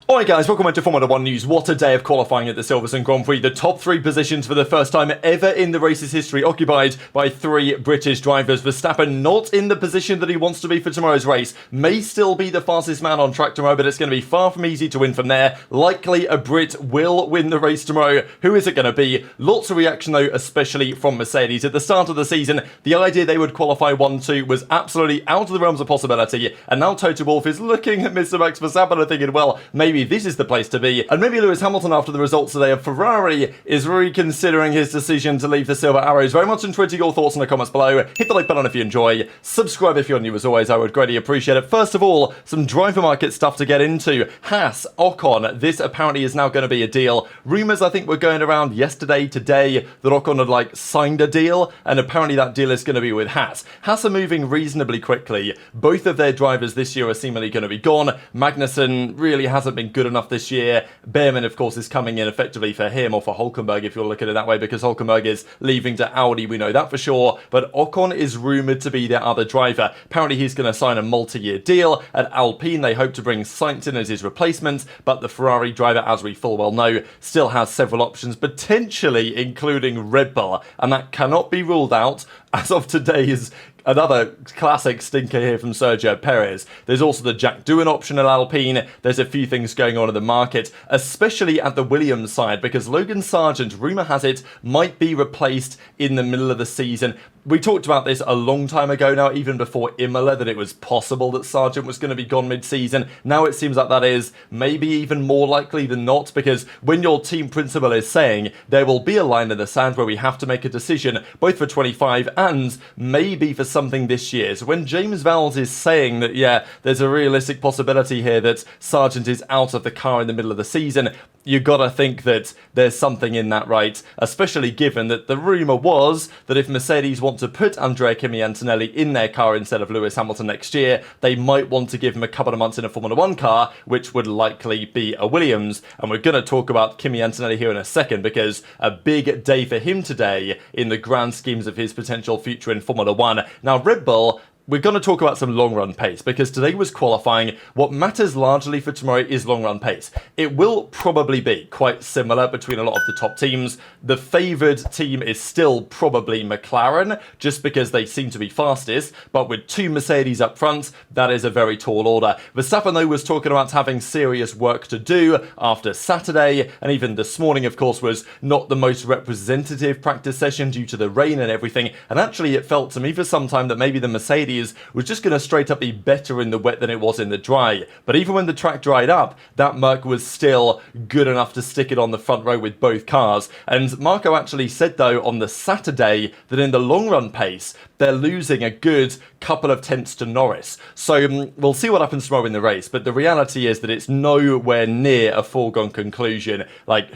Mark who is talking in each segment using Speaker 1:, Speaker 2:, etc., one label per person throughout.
Speaker 1: Alright guys, welcome back to Formula 1 News. What a day of qualifying at the Silverstone Grand Prix. The top three positions for the first time ever in the race's history occupied by three British drivers. Verstappen not in the position that he wants to be for tomorrow's race. May still be the fastest man on track tomorrow, but it's going to be far from easy to win from there. Likely a Brit will win the race tomorrow. Who is it going to be? Lots of reaction though, especially from Mercedes. At the start of the season, the idea they would qualify 1-2 was absolutely out of the realms of possibility, and now Toto Wolff is looking at Mr. Max Verstappen and thinking, well, maybe this is the place to be. And maybe Lewis Hamilton, after the results today of Ferrari, is reconsidering his decision to leave the Silver Arrows. Very much enjoyed your thoughts in the comments below. Hit the like button if you enjoy. Subscribe if you're new as always. I would greatly appreciate it. First of all, some driver market stuff to get into. Haas, Ocon, this apparently is now going to be a deal. Rumours, I think, were going around yesterday, today, that Ocon had signed a deal, and apparently that deal is going to be with Haas. Haas are moving reasonably quickly. Both of their drivers this year are seemingly going to be gone. Magnussen really hasn't been good enough this year. Behrman, of course, is coming in effectively for him, or for Hulkenberg if you're looking at it that way, because Hulkenberg is leaving to Audi, we know that for sure. But Ocon is rumoured to be their other driver. Apparently he's going to sign a multi-year deal. At Alpine, they hope to bring Sainz in as his replacement, but the Ferrari driver, as we full well know, still has several options, potentially including Red Bull, and that cannot be ruled out. As of today's another classic stinker here from Sergio Perez. There's also the Jack Doohan option at Alpine. There's a few things going on in the market, especially at the Williams side, because Logan Sargent, rumour has it, might be replaced in the middle of the season. We talked about this a long time ago now, even before Imola, that it was possible that Sargent was going to be gone mid-season. Now it seems like that is maybe even more likely than not, because when your team principal is saying there will be a line in the sand where we have to make a decision, both for 25 and maybe for something this year. So when James Vowles is saying that, yeah, there's a realistic possibility here that Sargent is out of the car in the middle of the season, you gotta think that there's something in that, right? Especially given that the rumour was that if Mercedes want to put Andrea Kimi Antonelli in their car instead of Lewis Hamilton next year, they might want to give him a couple of months in a Formula 1 car, which would likely be a Williams. And we're going to talk about Kimi Antonelli here in a second, because a big day for him today in the grand schemes of his potential future in Formula 1. Now, Red Bull, we're going to talk about some long-run pace, because today was qualifying. What matters largely for tomorrow is long-run pace. It will probably be quite similar between a lot of the top teams. The favoured team is still probably McLaren, just because they seem to be fastest, but with two Mercedes up front, that is a very tall order. Verstappen, though, was talking about having serious work to do after Saturday, and even this morning, of course, was not the most representative practice session due to the rain and everything, and actually it felt to me for some time that maybe the Mercedes was just going to straight up be better in the wet than it was in the dry. But even when the track dried up, that Merc was still good enough to stick it on the front row with both cars. And Marco actually said, though, on the Saturday that in the long run pace, they're losing a good couple of tenths to Norris. So we'll see what happens tomorrow in the race, but the reality is that it's nowhere near a foregone conclusion.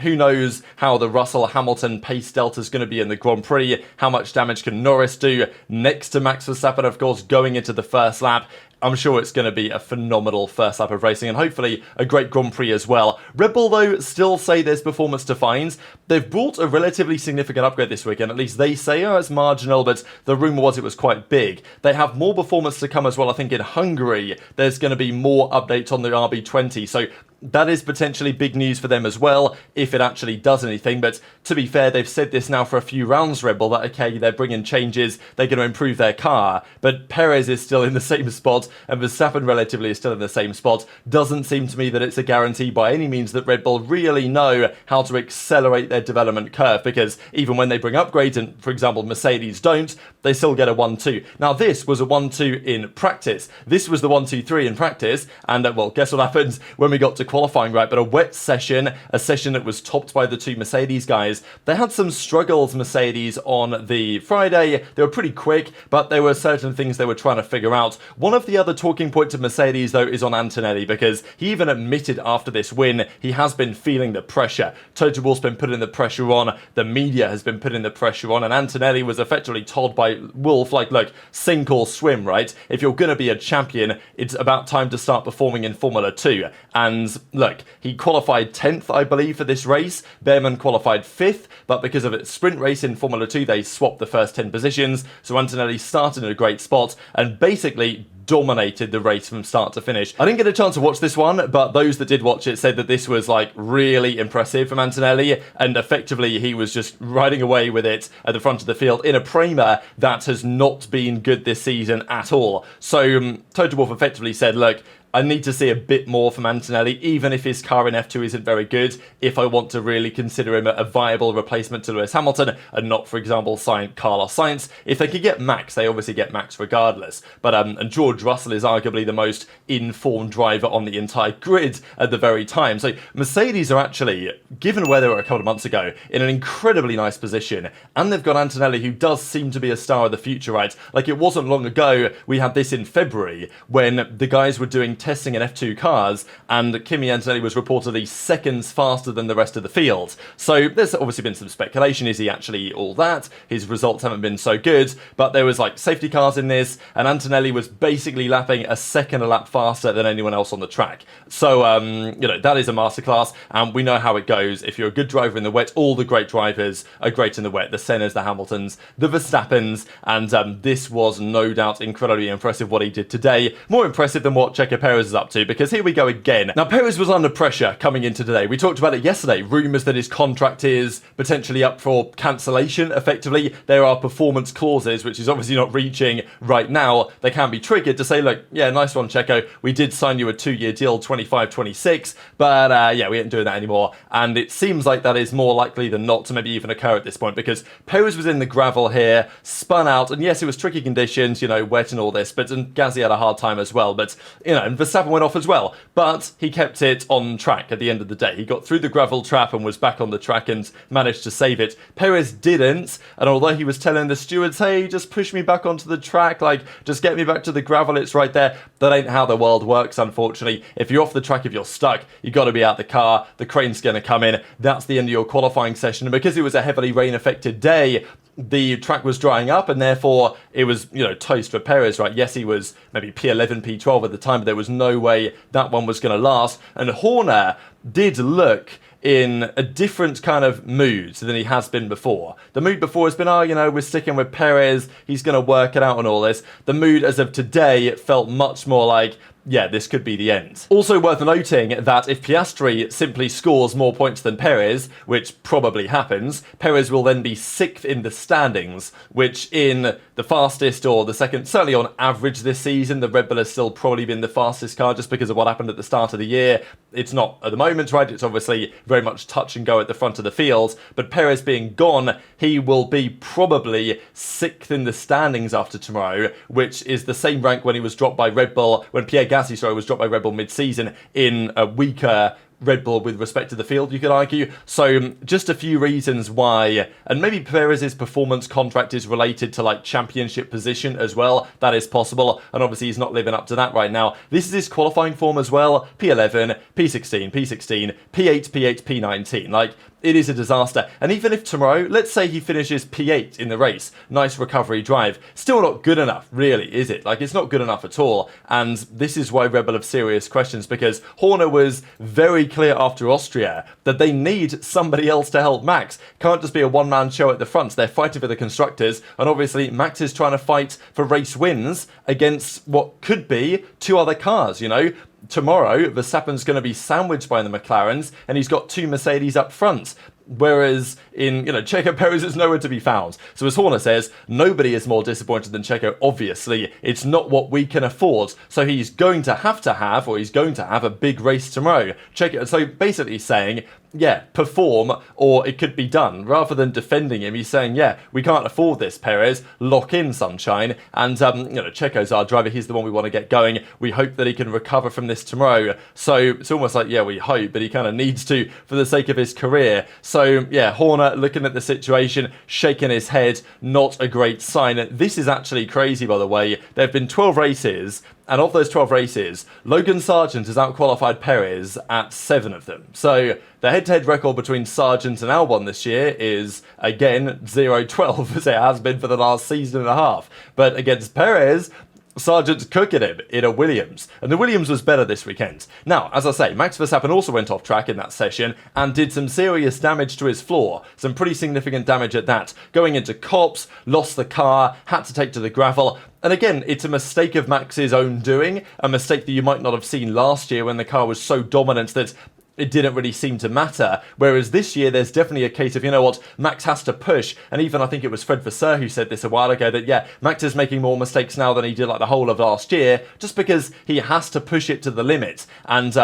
Speaker 1: Who knows how the Russell-Hamilton pace delta is going to be in the Grand Prix, how much damage can Norris do next to Max Verstappen, of course, going into the first lap. I'm sure it's going to be a phenomenal first lap of racing, and hopefully a great Grand Prix as well. Red Bull, though, still say there's performance to find. They've brought a relatively significant upgrade this weekend, at least they say. It's marginal, but the rumour was it was quite big. They have more performance to come as well. I think in Hungary, there's going to be more updates on the RB20, so that is potentially big news for them as well, if it actually does anything. But to be fair, they've said this now for a few rounds, Red Bull, that okay, they're bringing changes, they're going to improve their car, but Perez is still in the same spot, and Verstappen relatively is still in the same spot. Doesn't seem to me that it's a guarantee by any means that Red Bull really know how to accelerate their development curve, because even when they bring upgrades, and for example Mercedes don't, they still get a 1-2. Now this was a 1-2 in practice. This was the 1-2-3 in practice, and well, guess what happens when we got to qualifying, right? But a wet session, a session that was topped by the two Mercedes guys. They had some struggles, Mercedes, on the Friday. They were pretty quick, but there were certain things they were trying to figure out. One of the other talking points of Mercedes, though, is on Antonelli, because he even admitted after this win he has been feeling the pressure. Toto Wolff's been putting the pressure on, the media has been putting the pressure on, and Antonelli was effectively told by Wolff, look, sink or swim, right? If you're going to be a champion, it's about time to start performing in Formula 2. And look, he qualified 10th, I believe, for this race. Behrman qualified 5th, but because of its sprint race in Formula 2, they swapped the first 10 positions. So Antonelli started in a great spot and basically dominated the race from start to finish. I didn't get a chance to watch this one, but those that did watch it said that this was like really impressive from Antonelli, and effectively he was just riding away with it at the front of the field in a Prema that has not been good this season at all. So Toto Wolff effectively said, look, I need to see a bit more from Antonelli, even if his car in F2 isn't very good, if I want to really consider him a viable replacement to Lewis Hamilton and not, for example, sign Carlos Sainz. If they could get Max, they obviously get Max regardless. But and George Russell is arguably the most informed driver on the entire grid at the very time. So Mercedes are actually, given where they were a couple of months ago, in an incredibly nice position. And they've got Antonelli, who does seem to be a star of the future, right? Like, it wasn't long ago, we had this in February, when the guys were doing testing in F2 cars, and Kimi Antonelli was reportedly seconds faster than the rest of the field. So there's obviously been some speculation. Is he actually all that? His results haven't been so good, but there was like safety cars in this, and Antonelli was basically lapping a second a lap faster than anyone else on the track. So, you know, that is a masterclass, and we know how it goes. If you're a good driver in the wet, all the great drivers are great in the wet. The Sennas, the Hamiltons, the Verstappens, and this was no doubt incredibly impressive what he did today. More impressive than what Checo Perez is up to, because here we go again. Now, Perez was under pressure coming into today. We talked about it yesterday. Rumours that his contract is potentially up for cancellation, effectively. There are performance clauses, which is obviously not reaching right now. They can be triggered to say, look, yeah, nice one, Checo. We did sign you a 2-year deal, 25-26, but yeah, we ain't doing that anymore. And it seems like that is more likely than not to maybe even occur at this point, because Perez was in the gravel here, spun out, and yes, it was tricky conditions, you know, wet and all this, but and Gasly had a hard time as well. But, you know, and Verstappen went off as well, but he kept it on track at the end of the day. He got through the gravel trap and was back on the track and managed to save it. Perez didn't, and although he was telling the stewards, hey, just push me back onto the track, like, just get me back to the gravel, it's right there, that ain't how the world works, unfortunately. If you're off the track, if you're stuck, you got to be out the car, the crane's going to come in, that's the end of your qualifying session, and because it was a heavily rain-affected day, the track was drying up, and therefore it was, you know, toast for Perez, right? Yes, he was maybe P11, P12 at the time, but there was no way that one was going to last. And Horner did look in a different kind of mood than he has been before. The mood before has been, oh, you know, we're sticking with Perez, he's going to work it out and all this. The mood as of today, it felt much more like, yeah, this could be the end. Also worth noting that if Piastri simply scores more points than Perez, which probably happens, Perez will then be 6th in the standings, which in the fastest or the second, certainly on average this season, the Red Bull has still probably been the fastest car just because of what happened at the start of the year. It's not at the moment, right? It's obviously very much touch and go at the front of the field, but Perez being gone, he will be probably 6th in the standings after tomorrow, which is the same rank when he was dropped by Red Bull, when Pierre Gasly, was dropped by Red Bull mid-season in a weaker Red Bull with respect to the field, you could argue. So just a few reasons why, and maybe Perez's performance contract is related to like championship position as well. That is possible, and obviously he's not living up to that right now. This is his qualifying form as well. P11, P16, P16, P8, P8, P19. Like, it is a disaster. And even if tomorrow, let's say he finishes P8 in the race, nice recovery drive, still not good enough, really, is it? Like, it's not good enough at all. And this is why Red Bull have serious questions, because Horner was very clear after Austria that they need somebody else to help Max. Can't just be a one-man show at the front. They're fighting for the constructors, and obviously Max is trying to fight for race wins against what could be 2 other cars, you know? Tomorrow, Verstappen's going to be sandwiched by the McLarens, and he's got 2 Mercedes up front. Whereas in, you know, Checo Perez is nowhere to be found. So as Horner says, nobody is more disappointed than Checo, obviously. It's not what we can afford. So he's going to have, or he's going to have a big race tomorrow. Checo, so basically saying, yeah, perform, or it could be done. Rather than defending him, he's saying, yeah, we can't afford this, Perez. Lock in, sunshine. And, you know, Checo's our driver. He's the one we want to get going. We hope that he can recover from this tomorrow. So it's almost like, yeah, we hope, but he kind of needs to for the sake of his career. So, yeah, Horner looking at the situation, shaking his head, not a great sign. This is actually crazy, by the way. There have been 12 races, and of those 12 races, Logan Sargent has outqualified Perez at 7 of them. So the head-to-head record between Sargent and Albon this year is, again, 0-12, as it has been for the last season and a half. But against Perez, Sargent cooking him in a Williams, and the Williams was better this weekend. Now, as I say, Max Verstappen also went off track in that session and did some serious damage to his floor, some pretty significant damage at that. Going into cops, lost the car, had to take to the gravel. And again, it's a mistake of Max's own doing, a mistake that you might not have seen last year when the car was so dominant that it didn't really seem to matter. Whereas this year, there's definitely a case of, you know what, Max has to push. And even I think it was Fred Vasseur who said this a while ago, that yeah, Max is making more mistakes now than he did like the whole of last year, just because he has to push it to the limit. And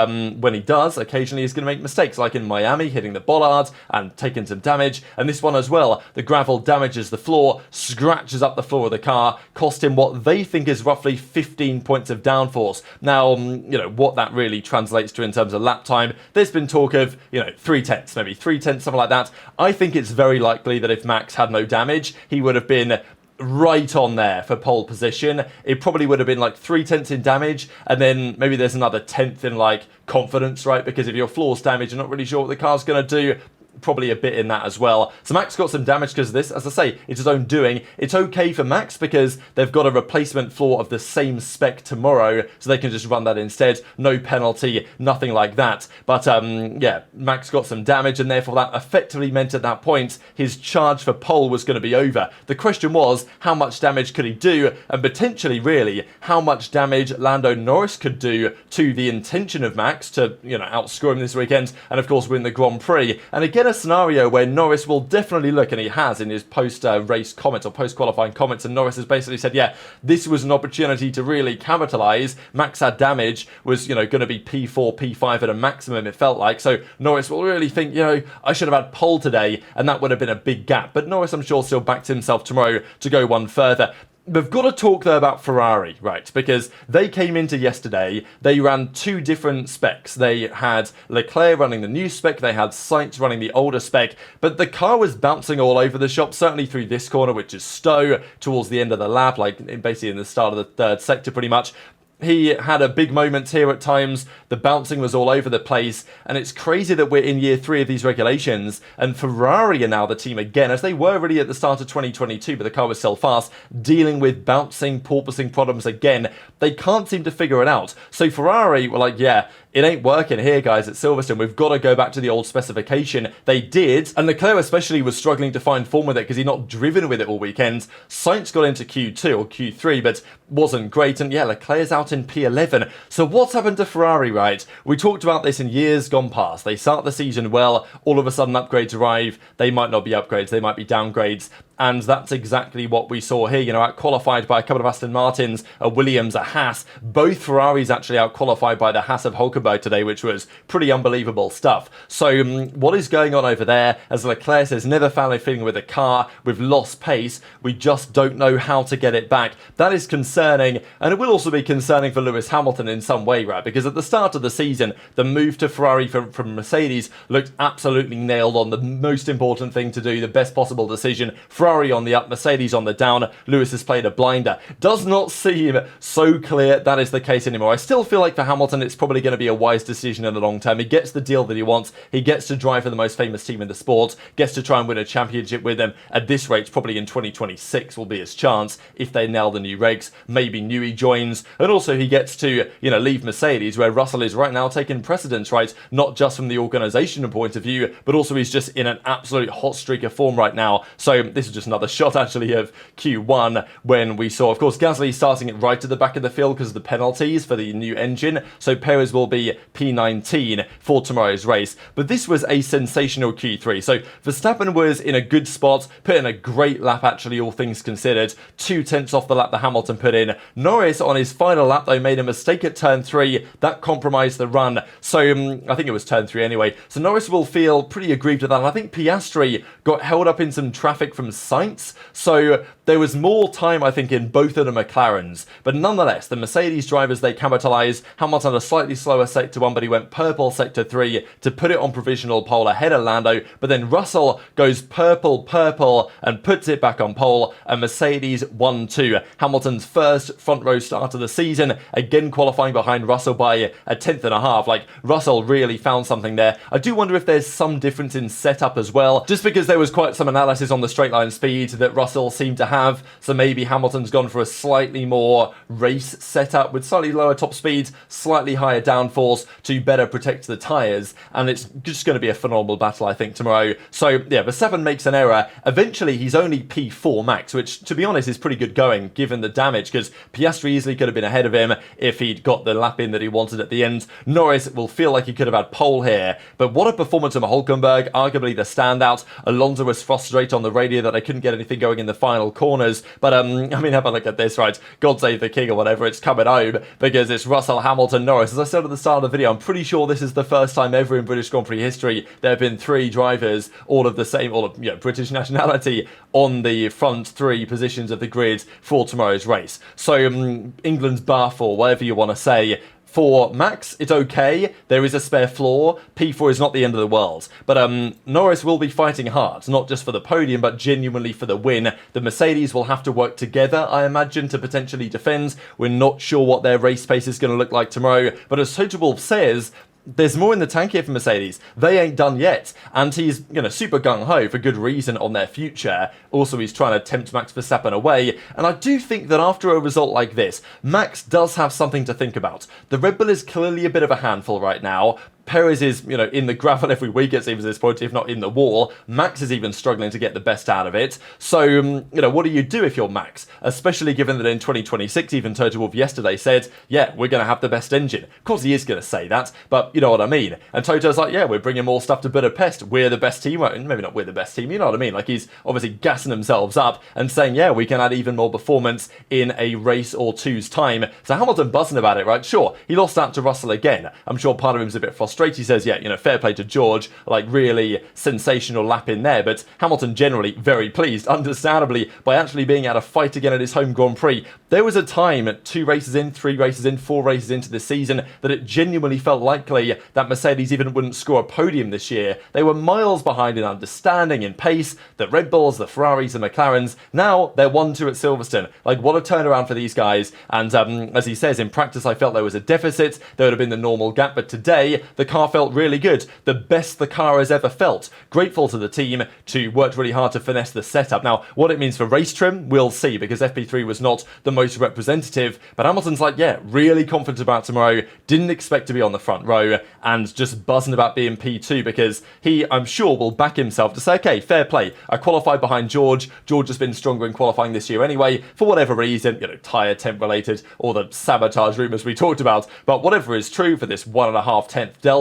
Speaker 1: when he does, occasionally he's going to make mistakes, like in Miami, hitting the bollard and taking some damage. And this one as well, the gravel damages the floor, scratches up the floor of the car, cost him what they think is roughly 15 points of downforce. Now, you know, what that really translates to in terms of lap time, there's been talk of, you know, 3/10, maybe 3/10, something like that. I think it's very likely that if Max had no damage, he would have been right on there for pole position. It probably would have been like 3/10 in damage, and then maybe there's another 10th in like confidence, right? Because if your floor's damaged, you're not really sure what the car's going to do. Probably a bit in that as well. So Max got some damage because of this. As I say, it's his own doing. It's okay for Max because they've got a replacement floor of the same spec tomorrow, so they can just run that instead. No penalty, nothing like that. But yeah, Max got some damage, and therefore that effectively meant at that point his charge for pole was going to be over. The question was, how much damage could he do, and potentially, really, how much damage Lando Norris could do to the intention of Max to, you know, outscore him this weekend, and of course win the Grand Prix. And again, a scenario where Norris will definitely look, and he has in his post-race comments or post-qualifying comments, and Norris has basically said, yeah, this was an opportunity to really capitalise. Max had damage, was, you know, going to be P4, P5 at a maximum, it felt like. So Norris will really think, you know, I should have had pole today, and that would have been a big gap. But Norris, I'm sure, still backed himself tomorrow to go one further. We've got to talk though about Ferrari, right? Because they came into yesterday, they ran two different specs. They had Leclerc running the new spec, they had Sainz running the older spec, but the car was bouncing all over the shop, certainly through this corner, which is Stowe, towards the end of the lap, like basically in the start of the third sector pretty much. He had a big moment here at times. The bouncing was all over the place. And it's crazy that we're in year 3 of these regulations. And Ferrari are now the team again, as they were really at the start of 2022, but the car was still fast, dealing with bouncing, porpoising problems again. They can't seem to figure it out. So Ferrari were like, yeah, it ain't working here, guys, at Silverstone. We've got to go back to the old specification. They did, and Leclerc especially was struggling to find form with it because he'd not driven with it all weekend. Sainz got into Q2 or Q3, but wasn't great, and yeah, Leclerc's out in P11. So what's happened to Ferrari, right? We talked about this in years gone past. They start the season well, all of a sudden upgrades arrive. They might not be upgrades, they might be downgrades. And that's exactly what we saw here, you know, out-qualified by a couple of Aston Martins, a Williams, a Haas. Both Ferraris actually out-qualified by the Haas of Hulkenberg today, which was pretty unbelievable stuff. So what is going on over there? As Leclerc says, never found a feeling with the car. We've lost pace. We just don't know how to get it back. That is concerning, and it will also be concerning for Lewis Hamilton in some way, right? Because at the start of the season, the move to Ferrari from Mercedes looked absolutely nailed on, the most important thing to do, the best possible decision. Ferrari on the up, Mercedes on the down. Lewis has played a blinder. Does not seem so clear that is the case anymore. I still feel like for Hamilton, it's probably going to be a wise decision in the long term. He gets the deal that he wants. He gets to drive for the most famous team in the sport, gets to try and win a championship with them. At this rate, probably in 2026 will be his chance if they nail the new regs. Maybe Newey joins, and also he gets to, you know, leave Mercedes, where Russell is right now taking precedence, right? Not just from the organizational point of view, but also he's just in an absolute hot streak of form right now. So this is just another shot actually of Q1 when we saw, of course, Gasly starting it right at the back of the field because of the penalties for the new engine. So Perez will be P19 for tomorrow's race. But this was a sensational Q3. So Verstappen was in a good spot, put in a great lap actually, all things considered. 2/10 off the lap that Hamilton put in. Norris on his final lap though made a mistake at turn 3. That compromised the run. So I think it was turn 3 anyway. So Norris will feel pretty aggrieved at that. And I think Piastri got held up in some traffic from Sainz. So there was more time, I think, in both of the McLarens. But nonetheless, the Mercedes drivers, they capitalise. Hamilton a slightly slower sector 1, but he went purple sector 3 to put it on provisional pole ahead of Lando. But then Russell goes purple, and puts it back on pole. And Mercedes 1-2. Hamilton's first front row start of the season. Again, qualifying behind Russell by a 10.5. Like, Russell really found something there. I do wonder if there's some difference in setup as well. Just because there was quite some analysis on the straight line speed that Russell seemed to have have. So maybe Hamilton's gone for a slightly more race setup with slightly lower top speed, slightly higher downforce to better protect the tyres. And it's just going to be a phenomenal battle, I think, tomorrow. So yeah, Verstappen makes an error. Eventually, he's only P4 max, which to be honest is pretty good going given the damage, because Piastri easily could have been ahead of him if he'd got the lap in that he wanted at the end. Norris will feel like he could have had pole here. But what a performance from Hulkenberg, arguably the standout. Alonso was frustrated on the radio that I couldn't get anything going in the final corners. But I mean, have a look at this, right? God save the king or whatever, it's coming home because it's Russell, Hamilton, Norris. As I said at the start of the video, I'm pretty sure this is the first time ever in British Grand Prix history there have been 3 drivers, all of British nationality, on the front 3 positions of the grid for tomorrow's race. So England's buff, or whatever you want to say. For Max, it's okay. There is a spare floor. P4 is not the end of the world. But Norris will be fighting hard, not just for the podium, but genuinely for the win. The Mercedes will have to work together, I imagine, to potentially defend. We're not sure what their race pace is going to look like tomorrow. But as Toto Wolff says, there's more in the tank here for Mercedes. They ain't done yet. And he's, super gung-ho for good reason on their future. Also, he's trying to tempt Max Verstappen away. And I do think that after a result like this, Max does have something to think about. The Red Bull is clearly a bit of a handful right now. Perez is, in the gravel every week, it seems at this point, if not in the wall. Max is even struggling to get the best out of it. So, what do you do if you're Max? Especially given that in 2026, even Toto Wolff yesterday said, yeah, we're going to have the best engine. Of course, he is going to say that, but you know what I mean. And Toto's like, yeah, we're bringing more stuff to Budapest. We're the best team. Well, maybe not we're the best team, you know what I mean? Like, he's obviously gassing themselves up and saying, yeah, we can add even more performance in a race or two's time. So Hamilton buzzing about it, right? Sure, he lost out to Russell again. I'm sure part of him's a bit frustrated. He says, yeah, fair play to George, like really sensational lap in there, but Hamilton generally very pleased, understandably, by actually being able to fight again at his home Grand Prix. There was a time, 2 races in, 3 races in, 4 races into the season, that it genuinely felt likely that Mercedes even wouldn't score a podium this year. They were miles behind in understanding, in pace, the Red Bulls, the Ferraris, the McLarens. Now they're 1-2 at Silverstone. Like, what a turnaround for these guys. And as he says, in practice I felt there was a deficit, there would have been the normal gap, but today the car felt really good. The best the car has ever felt. Grateful to the team to work really hard to finesse the setup. Now, what it means for race trim, we'll see, because FP3 was not the most representative, but Hamilton's like, yeah, really confident about tomorrow, didn't expect to be on the front row, and just buzzing about being P2, because he, I'm sure, will back himself to say, okay, fair play, I qualified behind George. George has been stronger in qualifying this year anyway, for whatever reason, tyre temp related, or the sabotage rumours we talked about, but whatever is true for this 1.5 delta,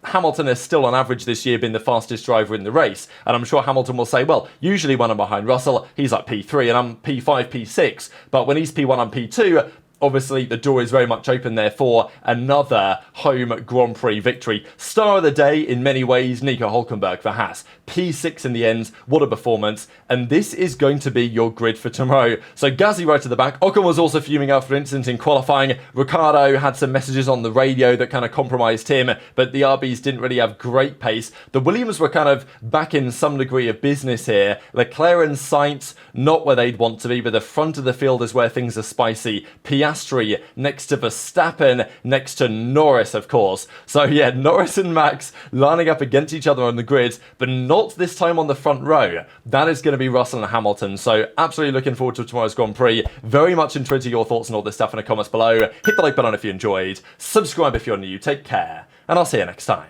Speaker 1: Hamilton has still on average this year been the fastest driver in the race, and I'm sure Hamilton will say, well, usually when I'm behind Russell, he's like P3 and I'm P5, P6, but when he's P1, I'm P2, obviously the door is very much open there for another home Grand Prix victory. Star of the day in many ways, Nico Hulkenberg for Haas. P6 in the end, what a performance, and this is going to be your grid for tomorrow. So Gasly right at the back. Ocon was also fuming after an incident in qualifying. Ricciardo had some messages on the radio that kind of compromised him, but the RBs didn't really have great pace. The Williams were kind of back in some degree of business here. Leclerc and Sainz, not where they'd want to be, but the front of the field is where things are spicy. Piastri next to Verstappen, next to Norris, of course. So yeah, Norris and Max lining up against each other on the grid, but not this time on the front row. That is going to be Russell and Hamilton. So absolutely looking forward to tomorrow's Grand Prix. Very much interested in your thoughts on all this stuff in the comments below. Hit the like button if you enjoyed. Subscribe if you're new. Take care, and I'll see you next time.